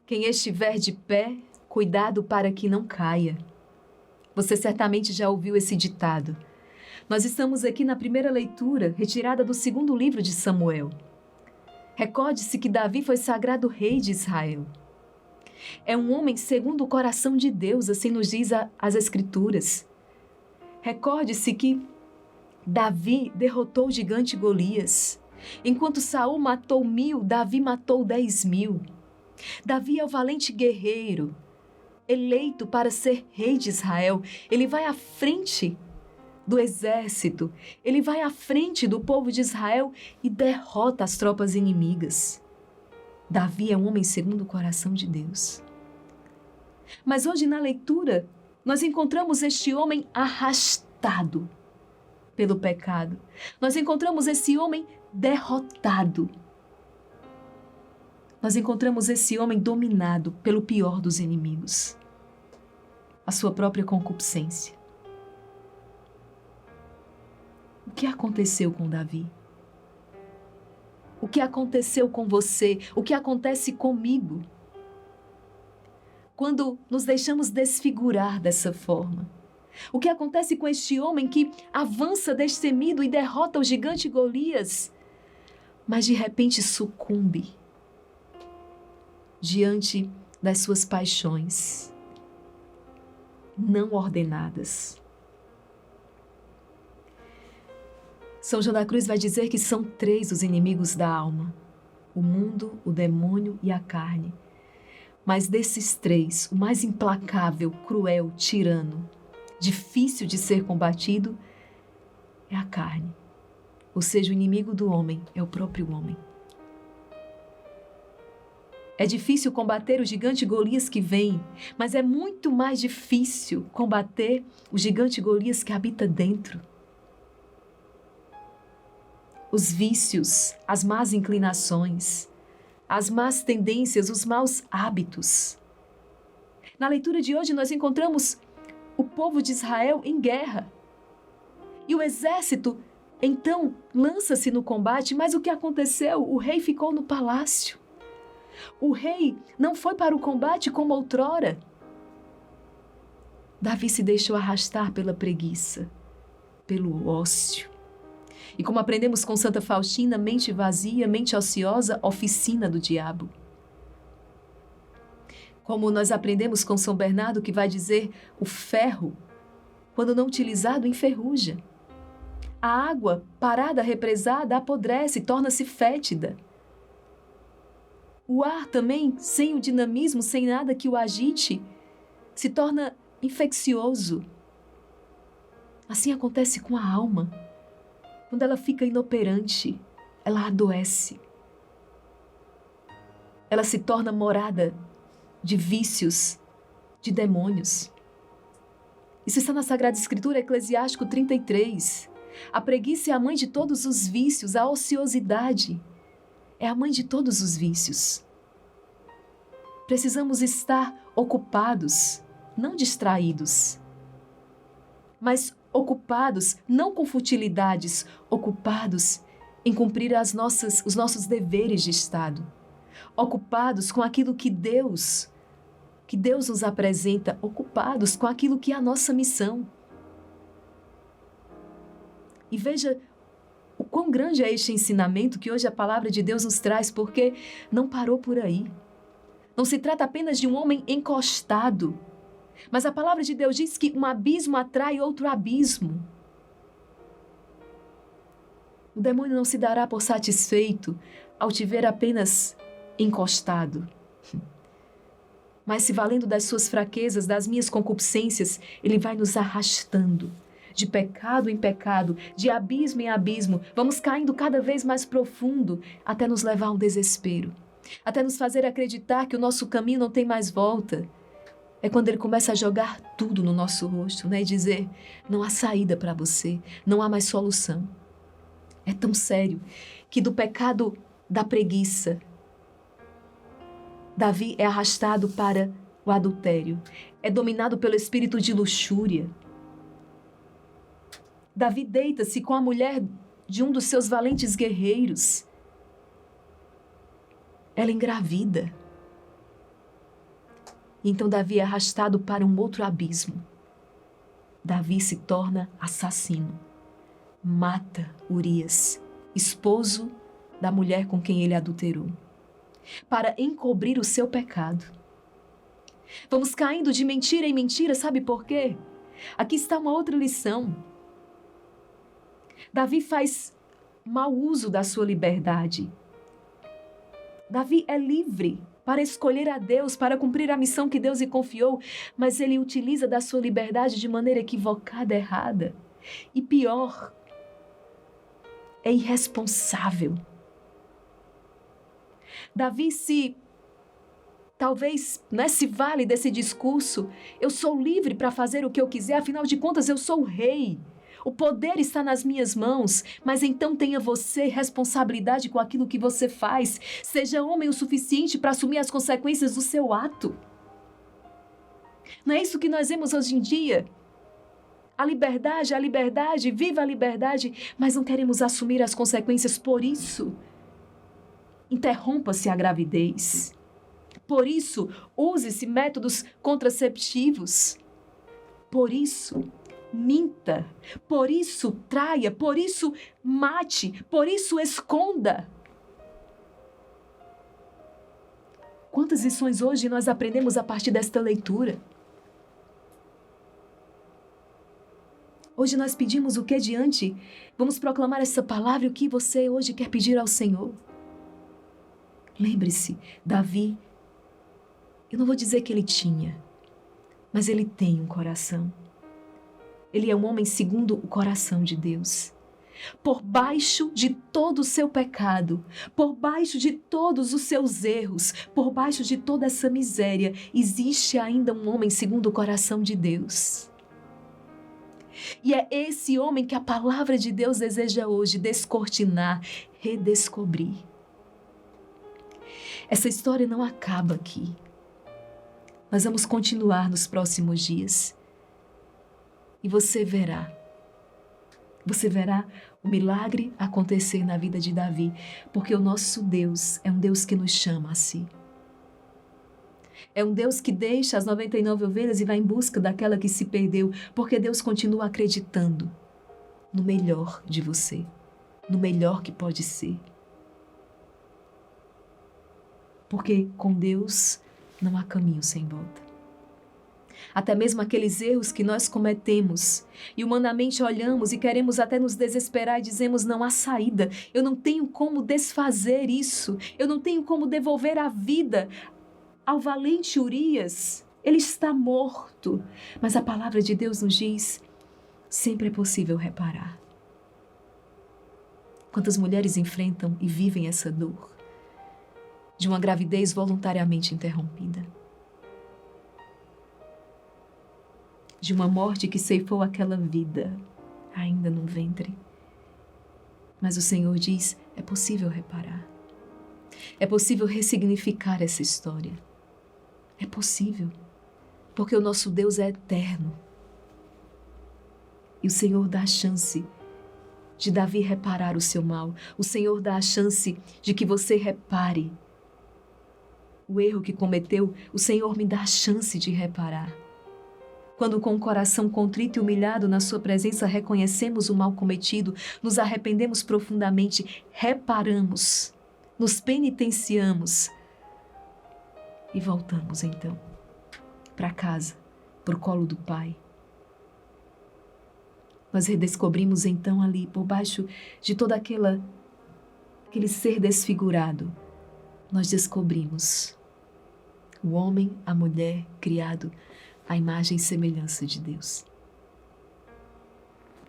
Quem estiver de pé, cuidado para que não caia. Você certamente já ouviu esse ditado. Nós estamos aqui na primeira leitura, retirada do segundo livro de Samuel. Recorde-se que Davi foi sagrado rei de Israel. É um homem segundo o coração de Deus, assim nos diz as Escrituras. Recorde-se que Davi derrotou o gigante Golias. Enquanto Saul matou 1000, Davi matou 10.000. Davi é o valente guerreiro, eleito para ser rei de Israel. Ele vai à frente do exército, ele vai à frente do povo de Israel e derrota as tropas inimigas. Davi é um homem segundo o coração de Deus. Mas hoje na leitura, nós encontramos este homem arrastado pelo pecado. Nós encontramos esse homem derrotado. Nós encontramos esse homem dominado pelo pior dos inimigos, a sua própria concupiscência. O que aconteceu com Davi? O que aconteceu com você? O que acontece comigo? Quando nos deixamos desfigurar dessa forma? O que acontece com este homem que avança destemido e derrota o gigante Golias, mas de repente sucumbe diante das suas paixões não ordenadas? São João da Cruz vai dizer que são 3 os inimigos da alma: o mundo, o demônio e a carne. Mas desses 3, o mais implacável, cruel, tirano, difícil de ser combatido, é a carne. Ou seja, o inimigo do homem é o próprio homem. É difícil combater o gigante Golias que vem, mas é muito mais difícil combater o gigante Golias que habita dentro. Os vícios, as más inclinações, as más tendências, os maus hábitos. Na leitura de hoje nós encontramos o povo de Israel em guerra. E o exército, então, lança-se no combate, mas o que aconteceu? O rei ficou no palácio. O rei não foi para o combate como outrora. Davi se deixou arrastar pela preguiça, pelo ócio. E como aprendemos com Santa Faustina, mente vazia, mente ociosa, oficina do diabo. Como nós aprendemos com São Bernardo, que vai dizer: o ferro, quando não utilizado, enferruja. A água, parada, represada, apodrece, torna-se fétida. O ar também, sem o dinamismo, sem nada que o agite, se torna infeccioso. Assim acontece com a alma. Quando ela fica inoperante, ela adoece. Ela se torna morada de vícios, de demônios. Isso está na Sagrada Escritura, Eclesiástico 33. A preguiça é a mãe de todos os vícios, a ociosidade é a mãe de todos os vícios. Precisamos estar ocupados, não distraídos, mas ocupados não com futilidades, ocupados em cumprir os nossos deveres de Estado, ocupados com aquilo que Deus nos apresenta, ocupados com aquilo que é a nossa missão. E veja o quão grande é este ensinamento que hoje a palavra de Deus nos traz, porque não parou por aí. Não se trata apenas de um homem encostado, mas a palavra de Deus diz que um abismo atrai outro abismo. O demônio não se dará por satisfeito ao te ver apenas encostado. Mas se valendo das suas fraquezas, das minhas concupiscências, ele vai nos arrastando de pecado em pecado, de abismo em abismo. Vamos caindo cada vez mais profundo até nos levar a um desespero, até nos fazer acreditar que o nosso caminho não tem mais volta. É quando ele começa a jogar tudo no nosso rosto, né? E dizer: não há saída para você, não há mais solução. É tão sério que do pecado da preguiça, Davi é arrastado para o adultério, é dominado pelo espírito de luxúria. Davi deita-se com a mulher de um dos seus valentes guerreiros. Ela engravida. E então Davi é arrastado para um outro abismo. Davi se torna assassino. Mata Urias, esposo da mulher com quem ele adulterou, para encobrir o seu pecado. Vamos caindo de mentira em mentira, sabe por quê? Aqui está uma outra lição. Davi faz mau uso da sua liberdade. Davi é livre para escolher a Deus, para cumprir a missão que Deus lhe confiou, mas ele utiliza da sua liberdade de maneira equivocada, errada. E pior, é irresponsável. Davi talvez se vale desse discurso. Eu sou livre para fazer o que eu quiser, afinal de contas eu sou o rei. O poder está nas minhas mãos, mas então tenha você responsabilidade com aquilo que você faz. Seja homem o suficiente para assumir as consequências do seu ato. Não é isso que nós vemos hoje em dia? A liberdade, viva a liberdade, mas não queremos assumir as consequências. Por isso, interrompa-se a gravidez. Por isso, use-se métodos contraceptivos. Por isso, minta. Por isso, traia. Por isso, mate. Por isso, esconda. Quantas lições hoje nós aprendemos a partir desta leitura? Hoje nós pedimos o que diante? Vamos proclamar essa palavra e o que você hoje quer pedir ao Senhor. Lembre-se, Davi, eu não vou dizer que ele tinha, mas ele tem um coração. Ele é um homem segundo o coração de Deus. Por baixo de todo o seu pecado, por baixo de todos os seus erros, por baixo de toda essa miséria, existe ainda um homem segundo o coração de Deus. E é esse homem que a palavra de Deus deseja hoje descortinar, redescobrir. Essa história não acaba aqui. Nós vamos continuar nos próximos dias. E você verá o milagre acontecer na vida de Davi, porque o nosso Deus é um Deus que nos chama a si. É um Deus que deixa as 99 ovelhas e vai em busca daquela que se perdeu, porque Deus continua acreditando no melhor de você, no melhor que pode ser. Porque com Deus não há caminho sem volta. Até mesmo aqueles erros que nós cometemos e humanamente olhamos e queremos até nos desesperar e dizemos não há saída, eu não tenho como desfazer isso, eu não tenho como devolver a vida ao valente Urias, ele está morto. Mas a palavra de Deus nos diz, sempre é possível reparar. Quantas mulheres enfrentam e vivem essa dor de uma gravidez voluntariamente interrompida, de uma morte que ceifou aquela vida ainda no ventre. Mas o Senhor diz, é possível reparar. É possível ressignificar essa história. É possível, porque o nosso Deus é eterno. E o Senhor dá a chance de Davi reparar o seu mal. O Senhor dá a chance de que você repare o erro que cometeu. O Senhor me dá a chance de reparar. Quando com o coração contrito e humilhado na sua presença reconhecemos o mal cometido, nos arrependemos profundamente, reparamos, nos penitenciamos e voltamos então para casa, para o colo do Pai. Nós redescobrimos então ali, por baixo de todo aquele ser desfigurado, nós descobrimos o homem, a mulher, criado à imagem e semelhança de Deus.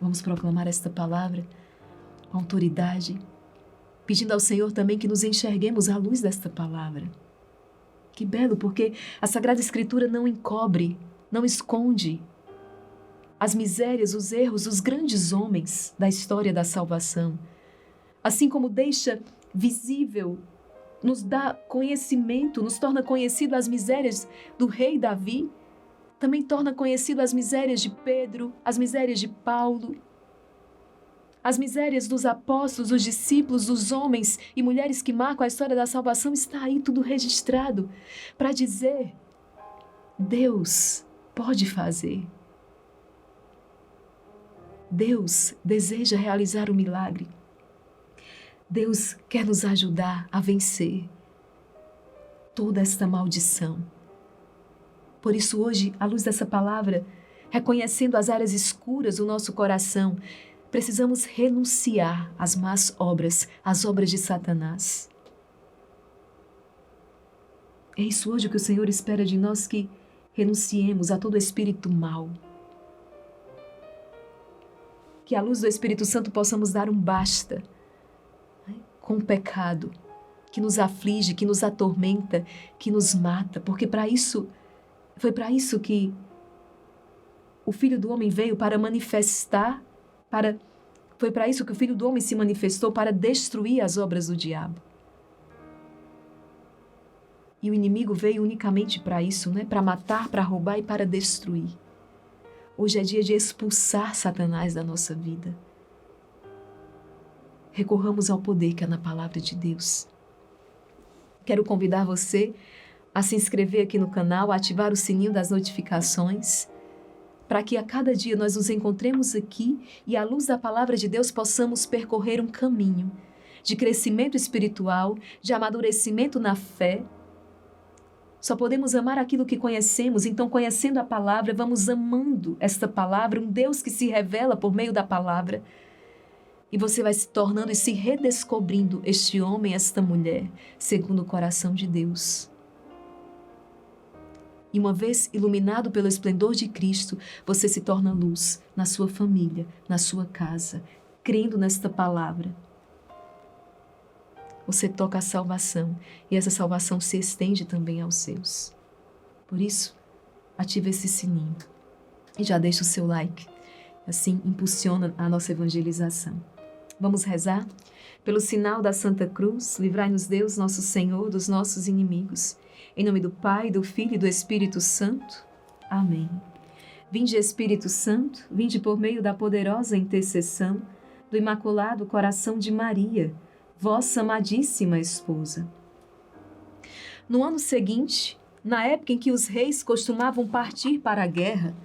Vamos proclamar esta palavra com autoridade, pedindo ao Senhor também que nos enxerguemos à luz desta palavra. Que belo, porque a Sagrada Escritura não encobre, não esconde as misérias, os erros, os grandes homens da história da salvação. Assim como deixa visível, nos dá conhecimento, nos torna conhecido as misérias do rei Davi, também torna conhecido as misérias de Pedro, as misérias de Paulo, as misérias dos apóstolos, dos discípulos, dos homens e mulheres que marcam a história da salvação. Está aí tudo registrado para dizer Deus pode fazer. Deus deseja realizar o milagre. Deus quer nos ajudar a vencer toda esta maldição. Por isso hoje, à luz dessa palavra, reconhecendo as áreas escuras do nosso coração, precisamos renunciar às más obras, às obras de Satanás. É isso hoje que o Senhor espera de nós, que renunciemos a todo espírito mau. Que à luz do Espírito Santo possamos dar um basta com o pecado que nos aflige, que nos atormenta, que nos mata, porque foi para isso que o Filho do Homem veio, para manifestar, foi para isso que o Filho do Homem se manifestou, para destruir as obras do diabo. E o inimigo veio unicamente para isso, né? Para matar, para roubar e para destruir. Hoje é dia de expulsar Satanás da nossa vida. Recorramos ao poder que é na palavra de Deus. Quero convidar você a se inscrever aqui no canal, a ativar o sininho das notificações, para que a cada dia nós nos encontremos aqui e, à luz da palavra de Deus, possamos percorrer um caminho de crescimento espiritual, de amadurecimento na fé. Só podemos amar aquilo que conhecemos, então, conhecendo a palavra, vamos amando esta palavra, um Deus que se revela por meio da palavra. E você vai se tornando e se redescobrindo este homem, esta mulher, segundo o coração de Deus. E uma vez iluminado pelo esplendor de Cristo, você se torna luz na sua família, na sua casa, crendo nesta palavra. Você toca a salvação e essa salvação se estende também aos seus. Por isso, ative esse sininho e já deixa o seu like. Assim, impulsiona a nossa evangelização. Vamos rezar? Pelo sinal da Santa Cruz, livrai-nos Deus, nosso Senhor, dos nossos inimigos. Em nome do Pai, do Filho e do Espírito Santo. Amém. Vinde, Espírito Santo, vinde por meio da poderosa intercessão do Imaculado Coração de Maria, vossa amadíssima esposa. No ano seguinte, na época em que os reis costumavam partir para a guerra,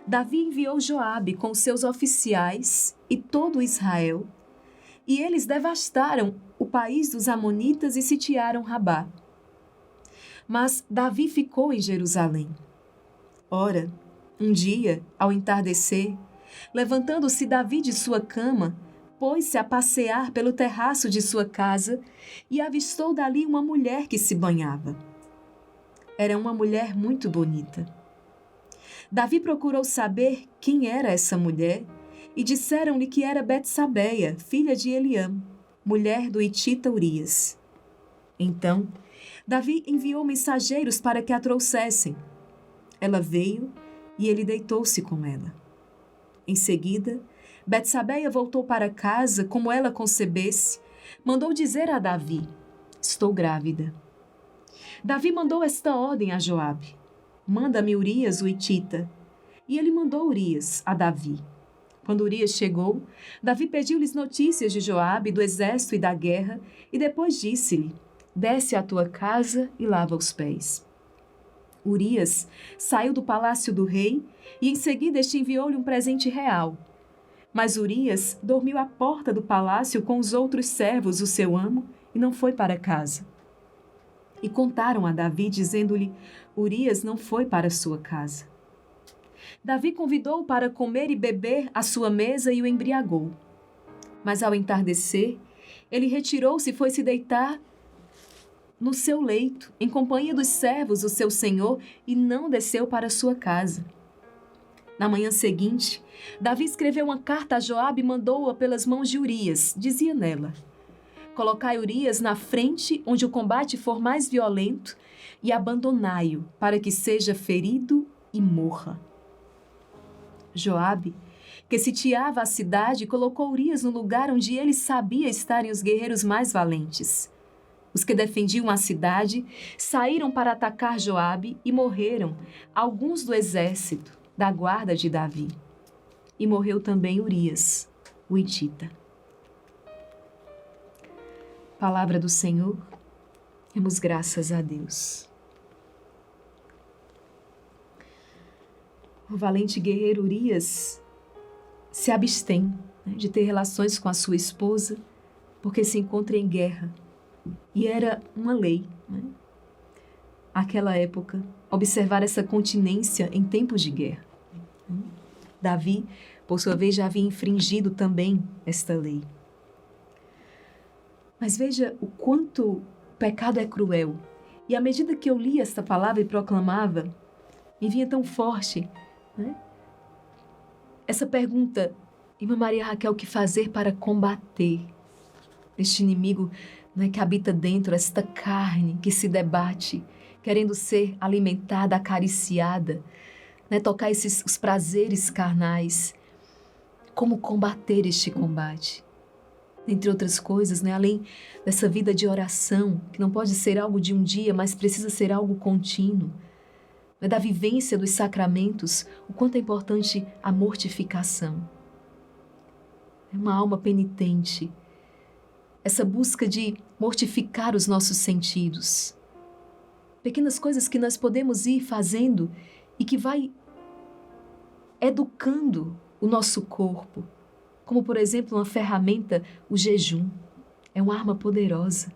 Davi enviou Joabe com seus oficiais e todo Israel, e eles devastaram o país dos amonitas e sitiaram Rabá. Mas Davi ficou em Jerusalém. Ora, um dia, ao entardecer, levantando-se Davi de sua cama, pôs-se a passear pelo terraço de sua casa e avistou dali uma mulher que se banhava. Era uma mulher muito bonita. Davi procurou saber quem era essa mulher e disseram-lhe que era Betsabeia, filha de Eliam, mulher do hitita Urias. Então, Davi enviou mensageiros para que a trouxessem. Ela veio e ele deitou-se com ela. Em seguida, Betsabeia voltou para casa como ela concebesse, mandou dizer a Davi: estou grávida. Davi mandou esta ordem a Joabe: manda-me Urias o hitita. E ele mandou Urias a Davi. Quando Urias chegou, Davi pediu-lhes notícias de Joabe, do exército e da guerra, e depois disse-lhe: desce à tua casa e lava os pés. Urias saiu do palácio do rei e em seguida este enviou-lhe um presente real. Mas Urias dormiu à porta do palácio com os outros servos do seu amo e não foi para casa. E contaram a Davi, dizendo-lhe: Urias não foi para sua casa. Davi convidou-o para comer e beber à sua mesa e o embriagou. Mas ao entardecer, ele retirou-se e foi se deitar no seu leito, em companhia dos servos do seu senhor, e não desceu para sua casa. Na manhã seguinte, Davi escreveu uma carta a Joabe e mandou-a pelas mãos de Urias. Dizia nela: colocai Urias na frente onde o combate for mais violento e abandonai-o para que seja ferido e morra. Joabe, que sitiava a cidade, colocou Urias no lugar onde ele sabia estarem os guerreiros mais valentes. Os que defendiam a cidade saíram para atacar Joabe e morreram alguns do exército da guarda de Davi. E morreu também Urias, o hitita. Palavra do Senhor, demos graças a Deus. o valente guerreiro Urias se abstém, né, de ter relações com a sua esposa, porque se encontra em guerra. E era uma lei, né, àquela época, observar essa continência em tempos de guerra. Davi, por sua vez, já havia infringido também esta lei. Mas veja o quanto o pecado é cruel. E à medida que eu lia esta palavra e proclamava, me vinha tão forte, né, essa pergunta: irmã Maria Raquel, o que fazer para combater este inimigo, né, que habita dentro, esta carne que se debate, querendo ser alimentada, acariciada, né, tocar os prazeres carnais? Como combater este combate? Entre outras coisas, né, além dessa vida de oração, que não pode ser algo de um dia, mas precisa ser algo contínuo, né, da vivência dos sacramentos, o quanto é importante a mortificação. É uma alma penitente, essa busca de mortificar os nossos sentidos. Pequenas coisas que nós podemos ir fazendo e que vai educando o nosso corpo. Como, por exemplo, uma ferramenta, o jejum. É uma arma poderosa.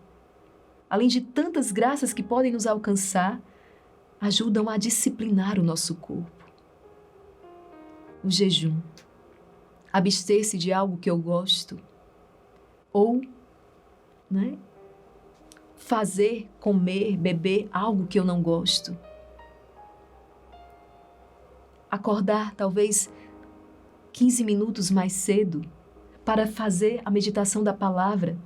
Além de tantas graças que podem nos alcançar, ajudam a disciplinar o nosso corpo. O jejum. Abster-se de algo que eu gosto. Ou, né, fazer, comer, beber algo que eu não gosto. Acordar, talvez, 15 minutos mais cedo para fazer a meditação da palavra.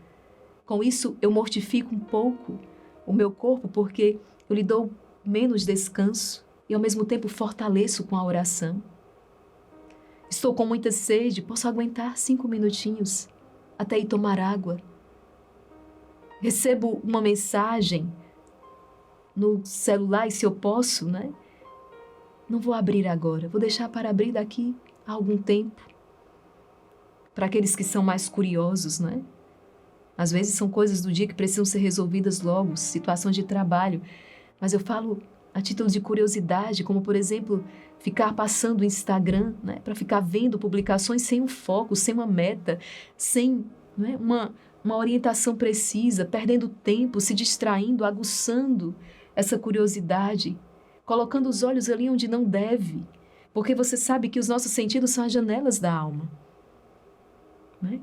Com isso, eu mortifico um pouco o meu corpo, porque eu lhe dou menos descanso e, ao mesmo tempo, fortaleço com a oração. Estou com muita sede, posso aguentar 5 minutinhos até ir tomar água. Recebo uma mensagem no celular e, se eu posso, né? Não vou abrir agora, vou deixar para abrir daqui há algum tempo. Para aqueles que são mais curiosos, né? Às vezes são coisas do dia que precisam ser resolvidas logo, situação de trabalho. Mas eu falo a título de curiosidade, como, por exemplo, ficar passando o Instagram, né? Para ficar vendo publicações sem um foco, sem uma meta, sem, né, uma orientação precisa, perdendo tempo, se distraindo, aguçando essa curiosidade, colocando os olhos ali onde não deve, porque você sabe que os nossos sentidos são as janelas da alma, né?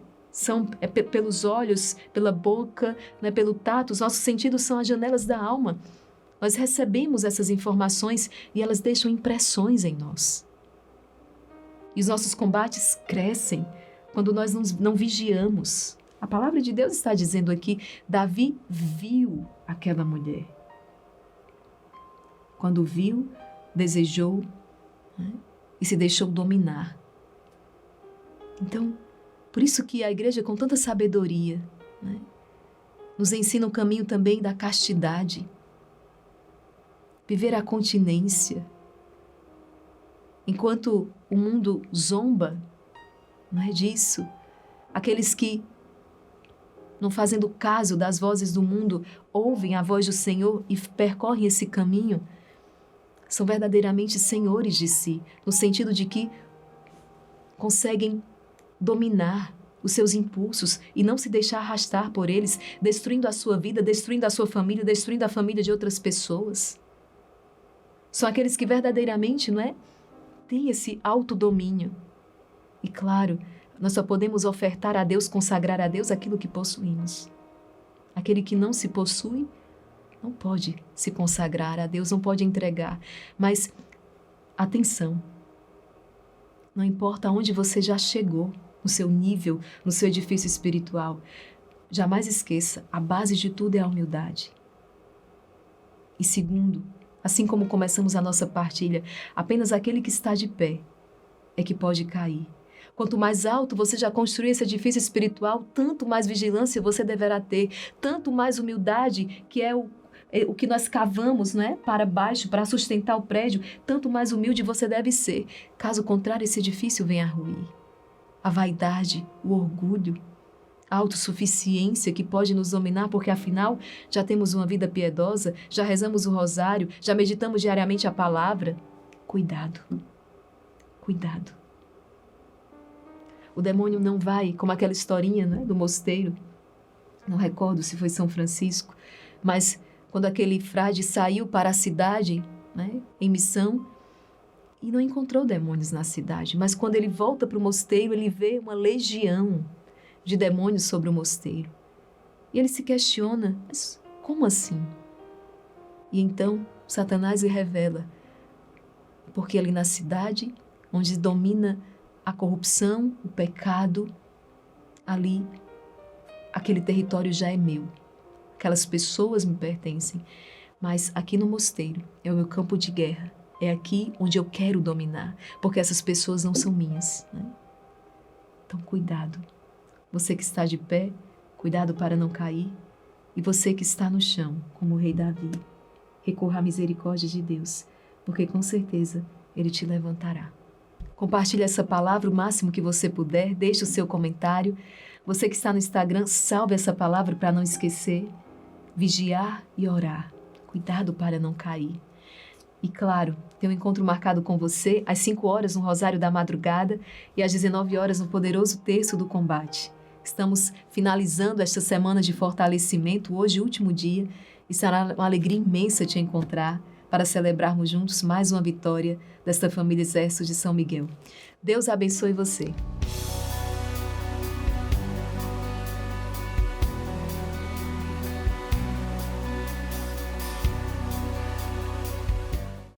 Pelos olhos, pela boca, né, pelo tato, os nossos sentidos são as janelas da alma. Nós recebemos essas informações e elas deixam impressões em nós. E os nossos combates crescem quando nós não vigiamos. A palavra de Deus está dizendo aqui, Davi viu aquela mulher. Quando viu, desejou, né, e se deixou dominar. Então, por isso que a igreja, com tanta sabedoria, né, nos ensina o caminho também da castidade. Viver a continência. Enquanto o mundo zomba, não é disso, aqueles que, não fazendo caso das vozes do mundo, ouvem a voz do Senhor e percorrem esse caminho, são verdadeiramente senhores de si, no sentido de que conseguem dominar os seus impulsos e não se deixar arrastar por eles, destruindo a sua vida, destruindo a sua família, destruindo a família de outras pessoas. São aqueles que verdadeiramente, não é, têm esse autodomínio. E claro, nós só podemos ofertar a Deus, consagrar a Deus aquilo que possuímos. Aquele que não se possui, não pode se consagrar a Deus, não pode entregar. Mas, atenção, não importa onde você já chegou, no seu nível, no seu edifício espiritual, jamais esqueça, a base de tudo é a humildade. E segundo, assim como começamos a nossa partilha, apenas aquele que está de pé é que pode cair. Quanto mais alto você já construir esse edifício espiritual, tanto mais vigilância você deverá ter, tanto mais humildade, que é o que nós cavamos, né, para baixo, para sustentar o prédio, tanto mais humilde você deve ser. Caso contrário, esse edifício venha a ruir. A vaidade, o orgulho, a autossuficiência que pode nos dominar, porque afinal já temos uma vida piedosa, já rezamos o rosário, já meditamos diariamente a palavra. Cuidado. Cuidado. O demônio não vai, como aquela historinha, né, do mosteiro, não recordo se foi São Francisco, mas quando aquele frade saiu para a cidade, né, em missão, e não encontrou demônios na cidade, mas quando ele volta para o mosteiro, ele vê uma legião de demônios sobre o mosteiro. E ele se questiona, mas como assim? E então Satanás lhe revela, porque ali na cidade, onde domina a corrupção, o pecado, ali, aquele território já é meu. Aquelas pessoas me pertencem, mas aqui no mosteiro é o meu campo de guerra. É aqui onde eu quero dominar, porque essas pessoas não são minhas, né? Então, cuidado. Você que está de pé, cuidado para não cair. E você que está no chão, como o rei Davi, recorra à misericórdia de Deus, porque com certeza Ele te levantará. Compartilhe essa palavra o máximo que você puder, deixe o seu comentário. Você que está no Instagram, salve essa palavra para não esquecer. Vigiar e orar. Cuidado para não cair. E claro, tem um encontro marcado com você às 5 horas no Rosário da Madrugada e às 19 horas no Poderoso Terço do Combate. Estamos finalizando esta semana de fortalecimento, hoje, último dia, e será uma alegria imensa te encontrar para celebrarmos juntos mais uma vitória desta família Exército de São Miguel. Deus abençoe você.